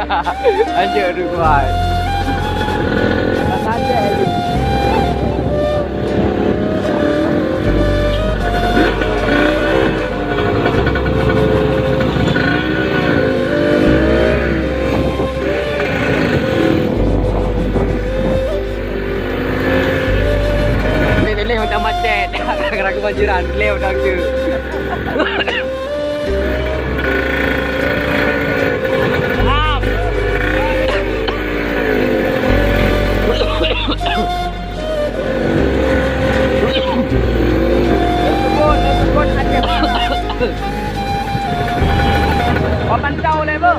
Anjir tu kuat. Santai je. Leo macam macet. Ragu banjiran. Leo dah ke. Pantau le bơ.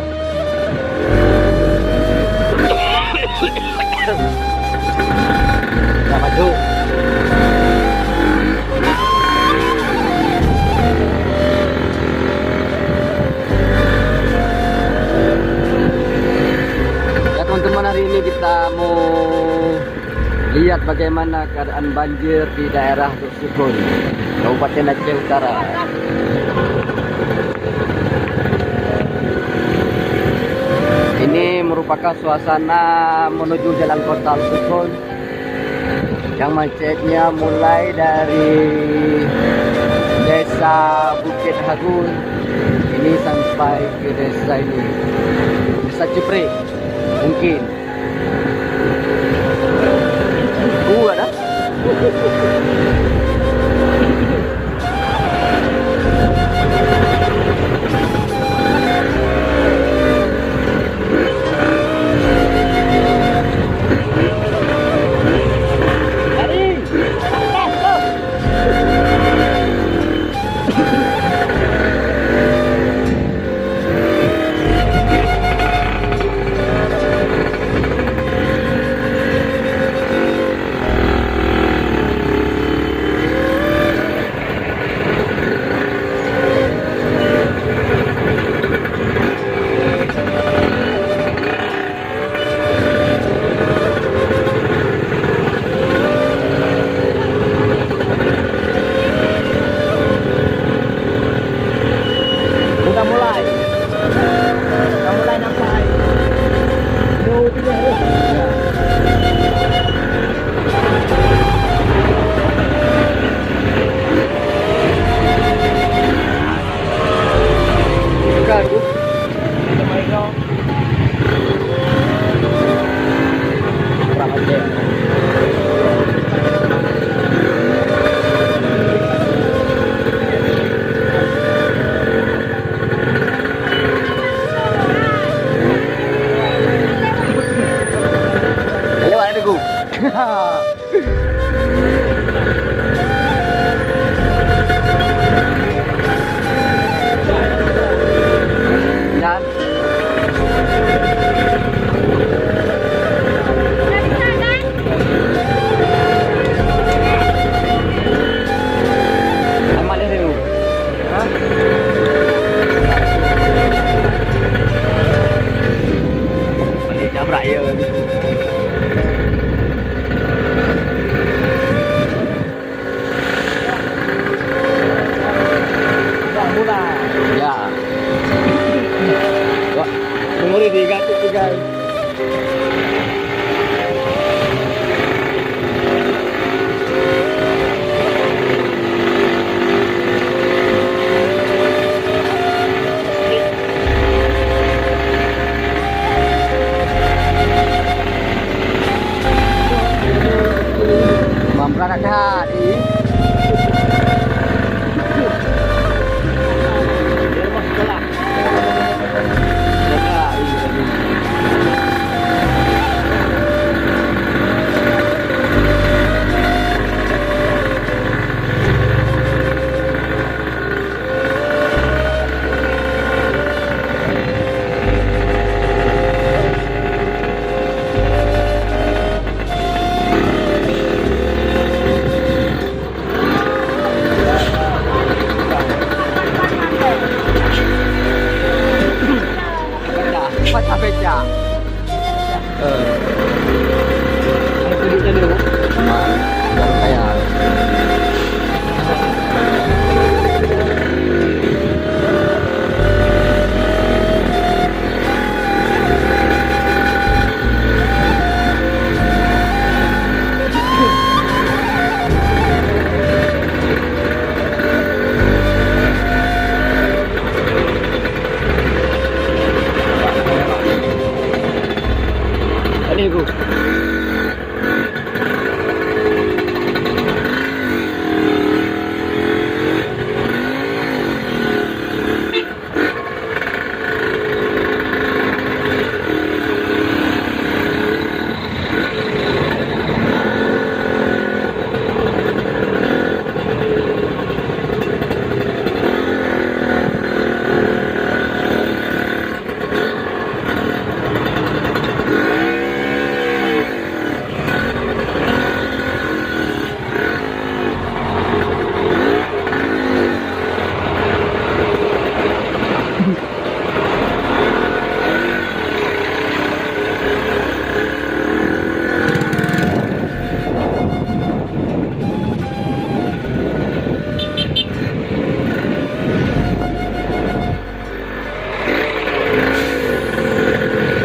Dah masuk. Ya teman-teman, hari ini kita mau lihat bagaimana keadaan banjir di daerah Sukun, Kabupaten Aceh Utara. Ini merupakan suasana menuju jalan kota Sukun yang macetnya mulai dari desa Bukit Hagun ini sampai ke desa ini, desa Cipre mungkin. Ada. aku.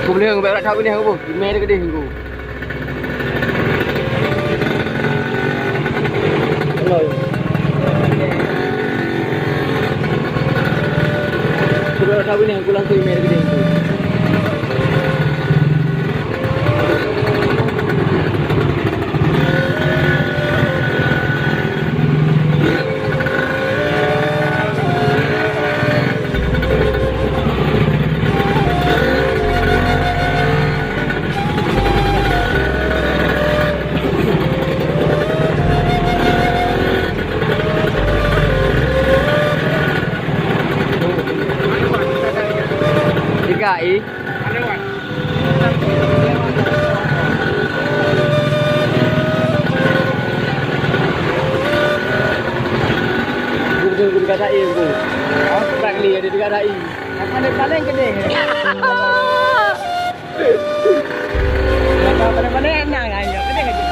Aku boleh aku berak tahu ni aku. Email dia gede aku. Hello. Aku berak tahu ni aku langsung email dia gede aku. DKI. Guru DKI aku. Oh, Prakli ada DKI. Ada paling gede. Paling enak aja. Gede gede.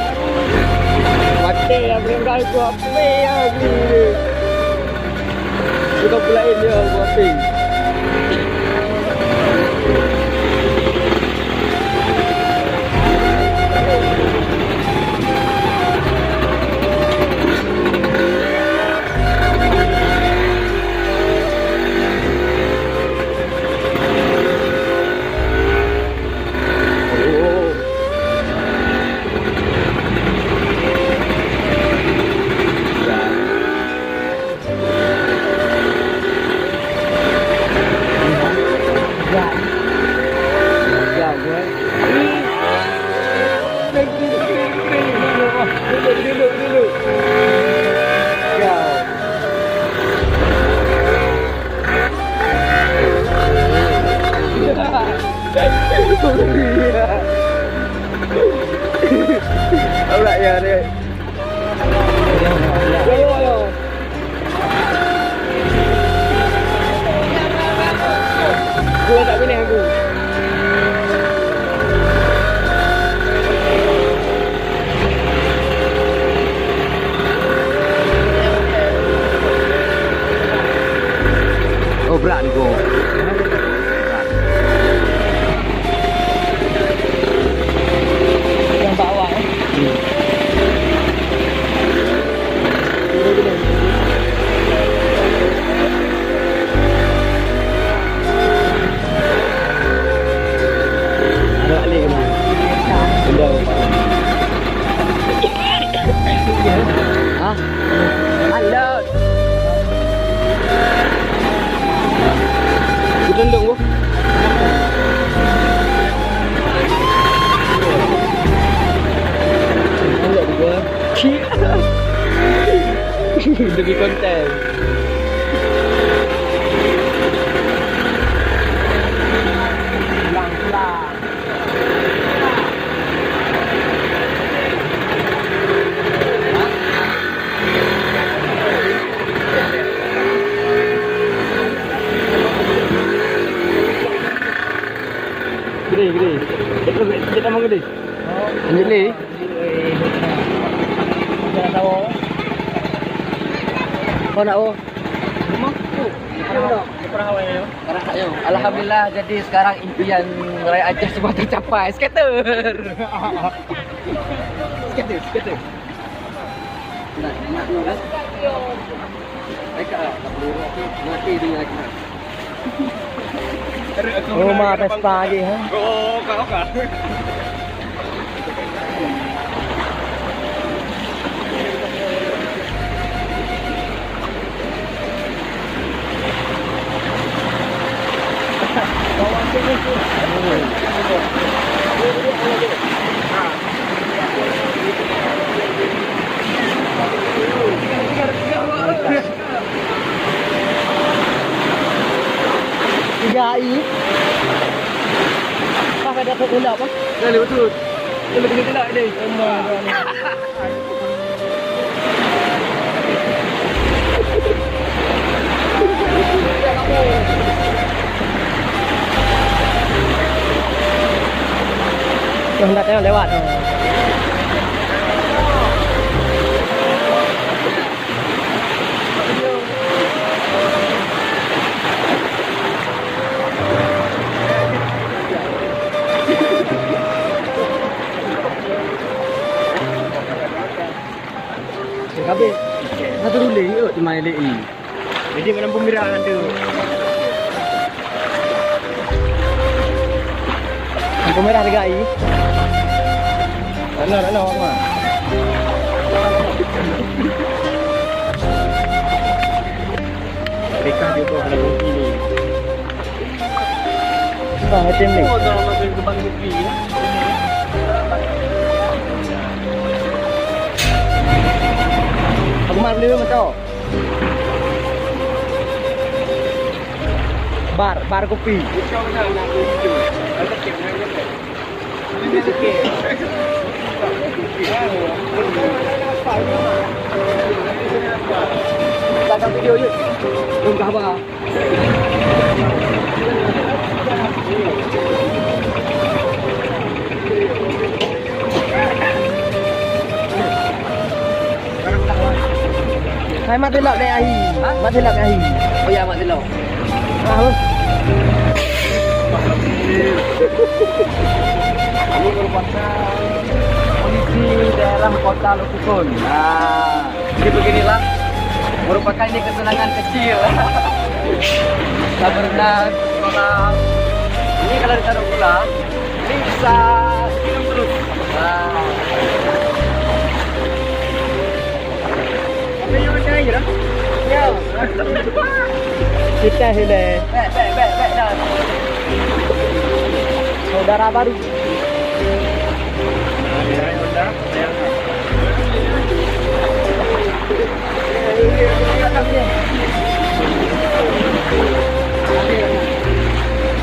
Mati ya belum kali aku apa ya gini. Kita pulain dia aku apa. Duduk. Alright ya deh. Ayo. Gua tak boleh aku. Oh berat ni kau. Yang bawah Ada balik ke mana? Benda hah? Alat tendung gua. Tendung gua. Demi konten. Lang. Gede. Kita mau gede. Oh, gede. Jangan tahu. Kau nak oh? Alhamdulillah, jadi sekarang impian Raya Aceh semua tercapai. Skater. Nak kan? Mereka tak perlu mati dengan lagi. Rumah pesta lagi ha? Oh, kau. Tiga AI. Apa ada pula apa? Dah lewat tu. Dia lebih gelak ni. Tuh, hendak tengok lewat. Habis. Satu dulu yuk di mana LI. Jadi mana pemiraan tu? Lampu merah dekat AI. Tak nak apa. Mereka juga ada bukti ni. Bang, macam ni. Oh, dalam masa kebang bukti. Aku mahu beli mana tu? Bar kopi. Kau nak itu. Ada kek mana ni? Ini ada kek. Tangkap video je. Belum khabar. Hai mat telok dek AI. Mat telok AI. Oh ya, mak telok. Ah, Ini merupakan polisi daerah Kota Lukukun. Nah, jadi beginilah. Merupakan ini kesenangan kecil. Kita berenang, kolam. Ini kalau ditaruh pula, ini bisa minum terus. Nah. Apa yang macam ni lah? Ya. kita hele Baik dah. saudara baru.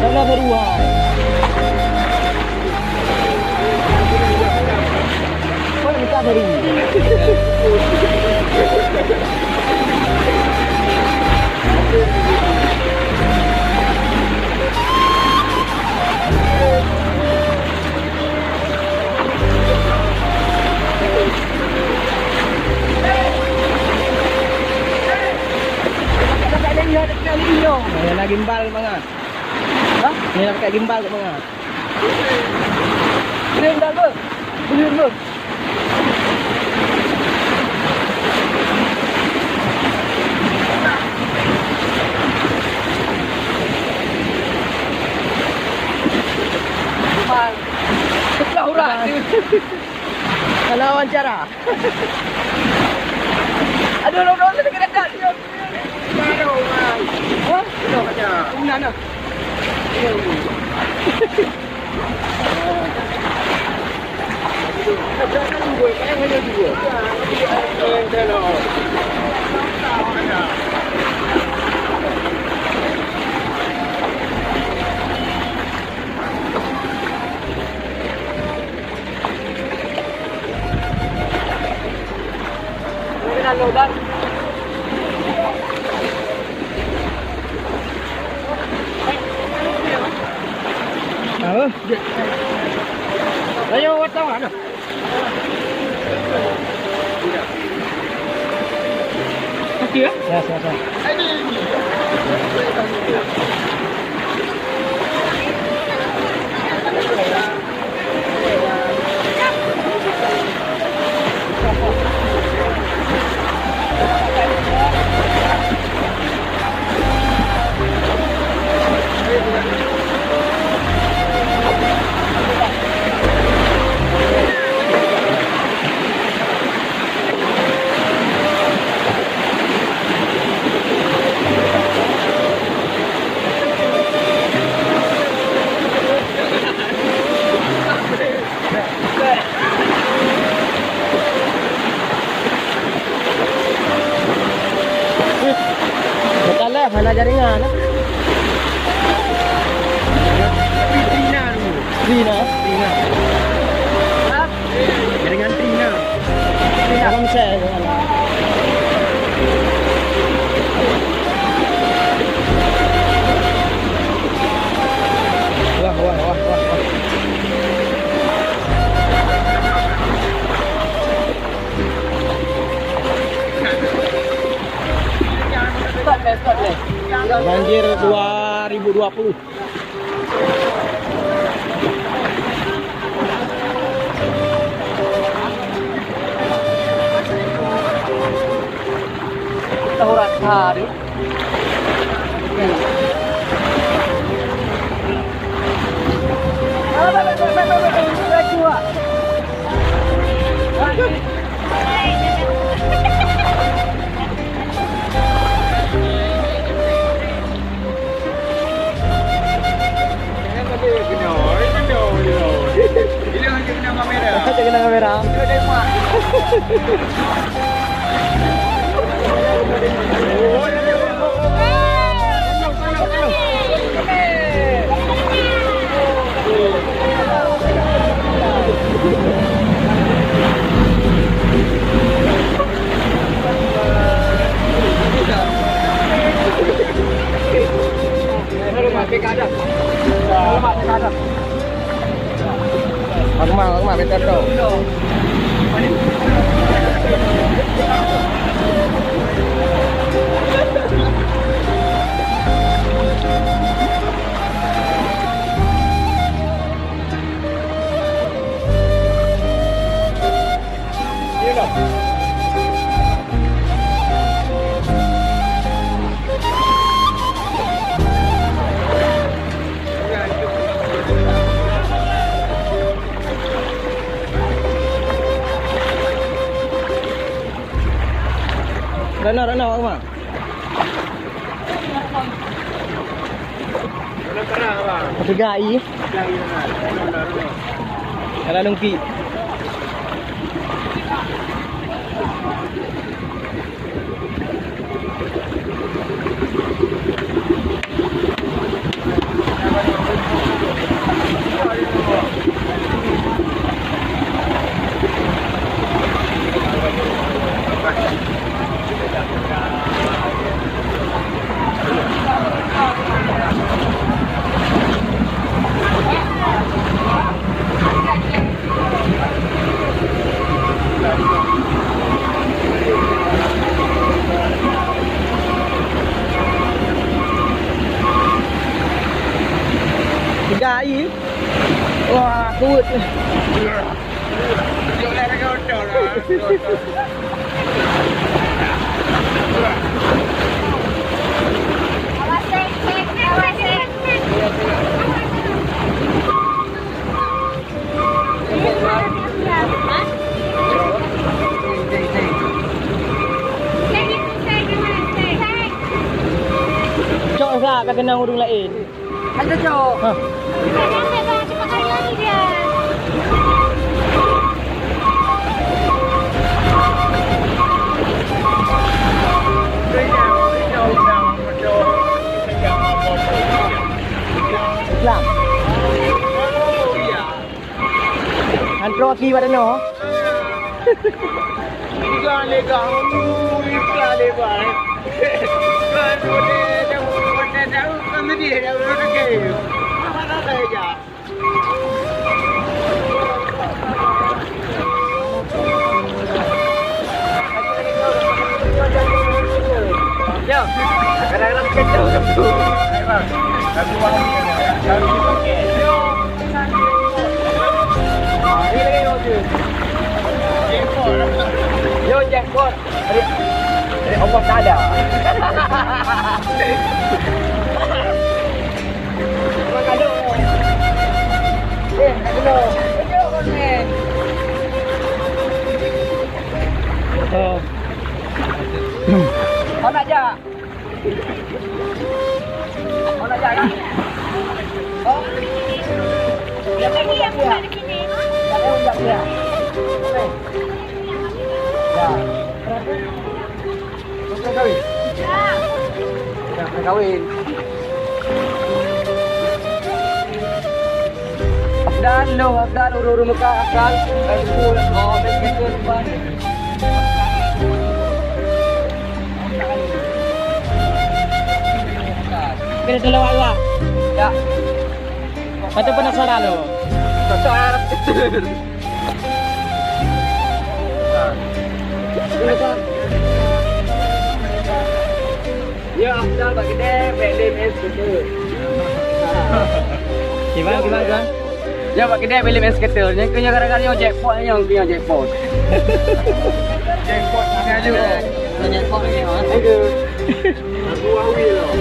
Saudara beruang. Kau minta baru. Ni nak gimbal mangat. Ha? Ni nak pakai gimbal kat mangat. Beli dah ke? Beli ke? Sebelah urat. Kalau wawancara. Aduh, lo dekat dekat. Aduh, man. Ha? Aduh, macam. Mana? Lodan. Apa? Ayo wartawan dah. Okey ya? Ya, siapa? Mana jaringan? Trina dulu. Trina. Trina. Jaringan Trina. Jangan share. Wah. Start deh. Banjir 2020. Tahu rasa deh. Jangan kamera. Aku mah betul tu. Rana aku mah. Pegai. Kalau nungki. Pegai. Wah, kuat. Cok sah tak kena urung lain. Ada cok. Ha. Cepat kali lagi dia. Islam. Antro aki pada no. Yo, kadang-kadang kecil. Yo, jackpot. Dari Allah tak ada. Kado. Kado. Kado konmen. Oh. Kau nak jak? Kau nak jak kan? Oh. Dia tadi yang buka di sini. Tak ada ujak dia. Okey. Ya. Betul kau. Ya. Ya. kawin. Afdan lo, afdan uru-uru muka akal. Aku mes gitu depan. Kena dalawa lah. Ya, Patut penasaran lo. cocok Arab kecil. Ya, afdan bagi deh, beli mes gitu. Gimana? Ya Pak Kedai beli mes ketul. Yang punya kadang-kadang jackpot yang punya jackpot. Jackpot mana aja kok. Jackpot lagi mas. Aku Huawei loh.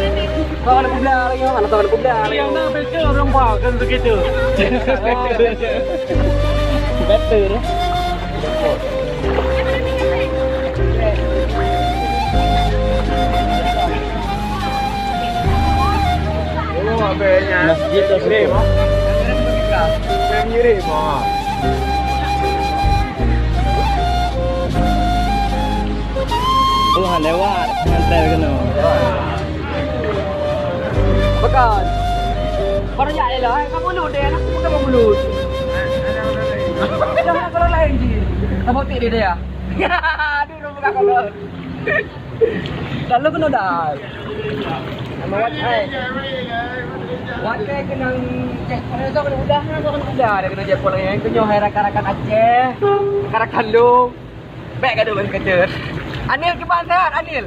Kau ada pula lagi mana? Kau ada pula lagi. Yang nak betul orang kan begitu. Betul. Oh, abangnya. Masjid tu Kirim. Saya ngirim. Han lewat, ngantar kena. Bukan. Baru jadi lah. Kamu mulut dia. Aku bukan mulut. Jangan kalau lain je. Kamu tidak dia. Aduh, bukan kalau. Lalu kena dah. Nama wat hai. Wat hai kena cek. Kalau tu kena udah, dia kena cek pola yang kena hai rakan-rakan Aceh, rakan lu. Baik kada ben kerja. Anil kiban sehat, Anil.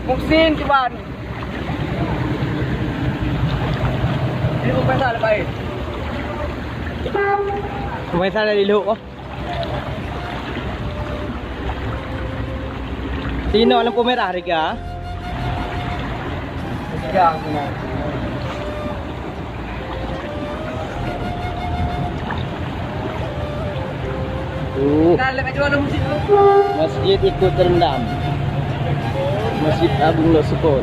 Muksin kiban. Ini bukan salah baik. Mai sana di luk. Tino lampu merah Rika. Jangan kena. Nah, lepas jual musik tu. Masjid ikut terendam. Masjid Agung Lok Sukun.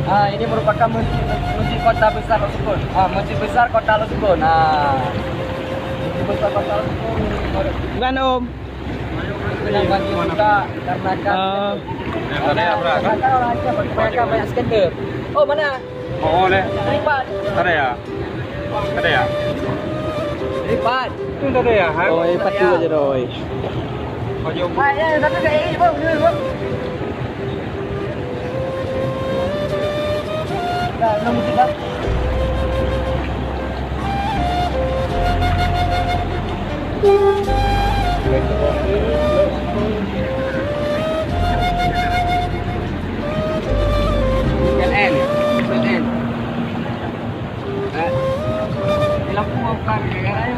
Ini merupakan masjid kota besar Lok Sukun. Masjid besar kota Lok Sukun. Masjid besar kota Lok Sukun. Bukan Om. Kena bagi juga karena kan. Karena orang Aceh mereka banyak skender. Oh mana? Oh, boleh. Lipat. Ada ya? Ada ya? Lipat. Itu ada ya? Oh, patu aja doi. Kau jom. Ya, tapi saya ini bang, dulu bang. Dah, belum musik dah. LN. Lampu apa kan?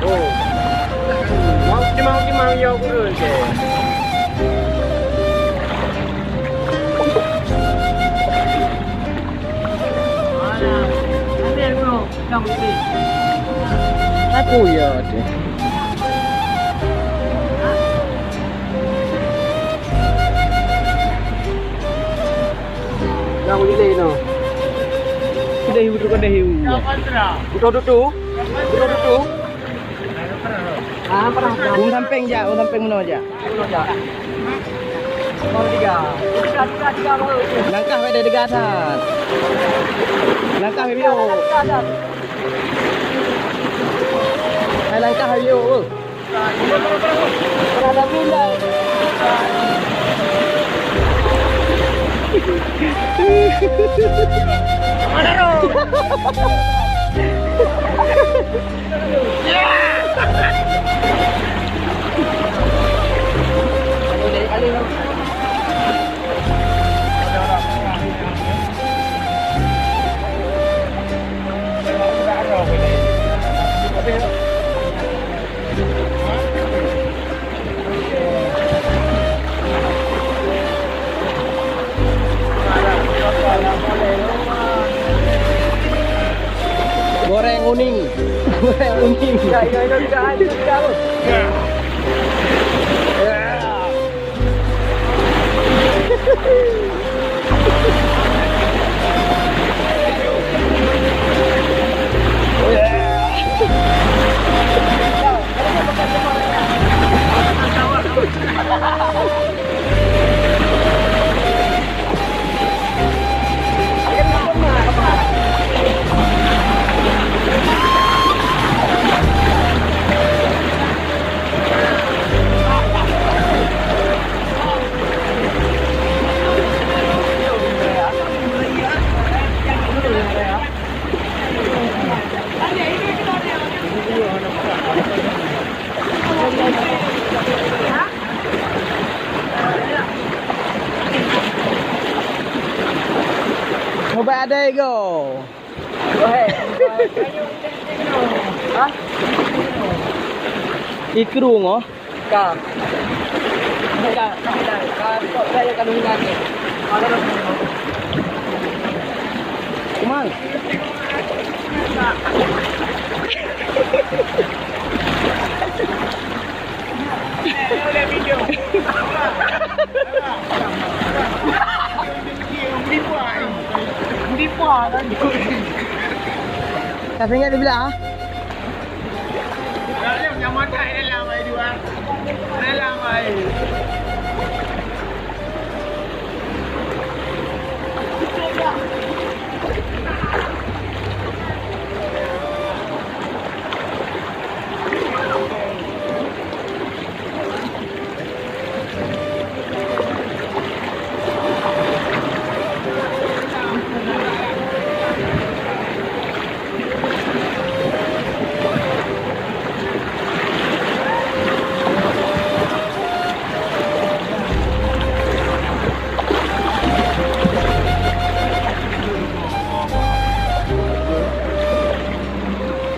Oh. Mau ya aku dulu je. Aku ya ada. Yang ini no. Sudah hiu tu kan dah hiu. Betul tu. Pernah. Um samping je, mana je. Nomor 3. Tiga. Langkah pada dekat atas. Langkah video. Hai langkah video. Berada bila. Mana ro? Kali ro. Goreng uning. Ya, tidak. Mau badai go. Hah? Ikrung oh. Ka. Ka. Ka. Saya kandung lagi. Ada nak. Kumang. Tapi ingat dia bilang ah. Yang makan dalam ai dua. Dalam ai.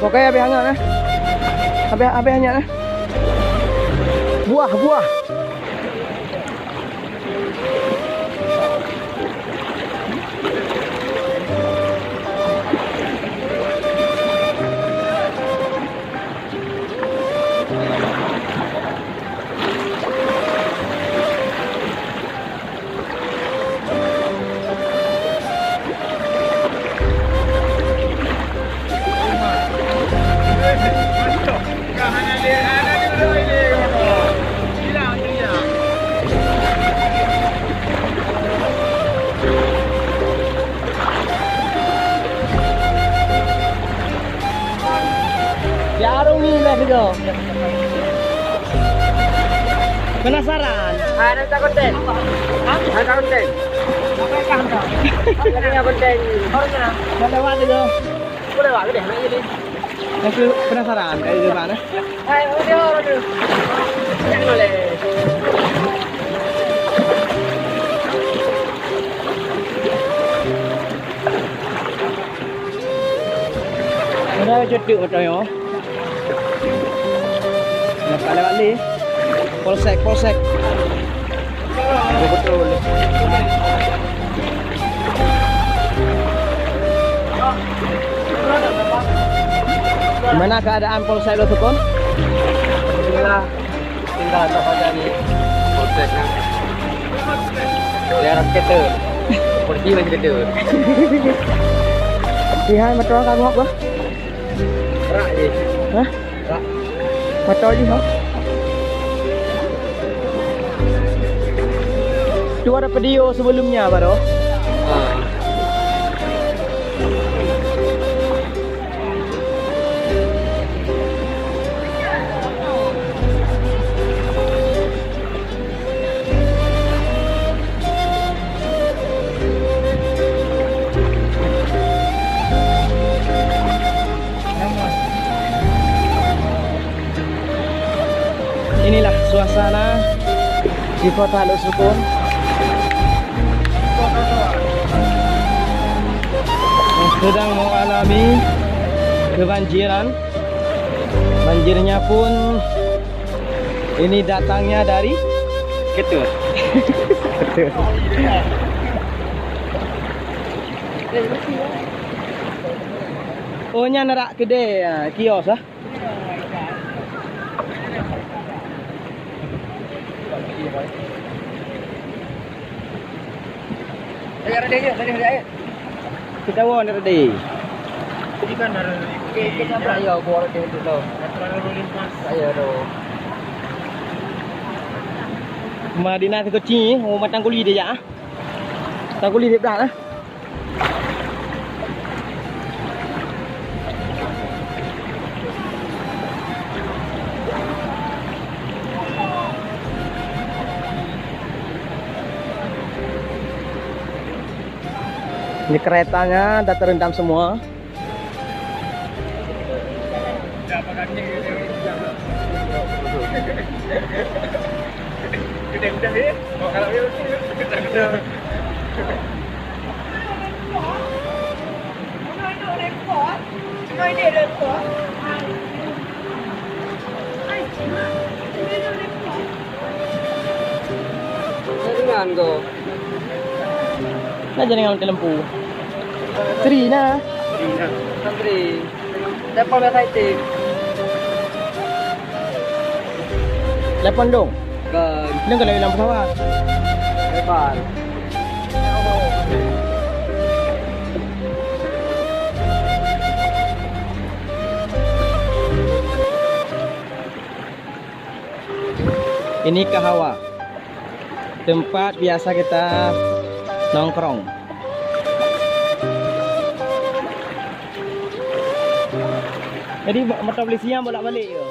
Okey, habis hangat eh. Habis hangat eh. Buah. Jarung ni lah juga. Penasaran? Ada tak konten? Ada konten. Apa yang kau? Ada konten. Orangnya. Dah lewat juga. Boleh buat deh, nak jadi. Aku penasaran kayak di mana? Hai, orang. Jangan boleh. Dah cetuk betul yo. Nak lewat ni. Polsek. Betul. Gimana keadaan Polsek lo Tukon? Tinggal tak pada ni. Polsek kan. Daerah kita. Polisi macam kita. Lihat motor kamu apa? Rak je. Hah? Rak. Motor je ha? Tu ada video sebelumnya baru. Inilah suasana di kota Lusukun yang sedang mengalami kebanjiran. Banjirnya pun ini datangnya dari Ketur. Ketur. Oh nya nerak kedai kios ah. Saya ada dia, tadi ada air. Kita wan ready. Ini kan ada Kita beraya buat dia tu tau. lalu lintas. Saya tu. Madinah tu kecil, oh matang kuli dia ya. Tang kuli dia berat lah. Ini keretanya dah terendam semua. Gede-gede ni. Oh kalau dia gede-gede. Saya dengan kau. Nah jangan ngambil lempu. Seri nah. Santri. Telepon biasa itu. Telepon dong. Kan. Dia kalau hilang pesawat. Telepon. Ini Kahawa. Tempat biasa kita nongkrong. Jadi mata beli siang bolak balik ke?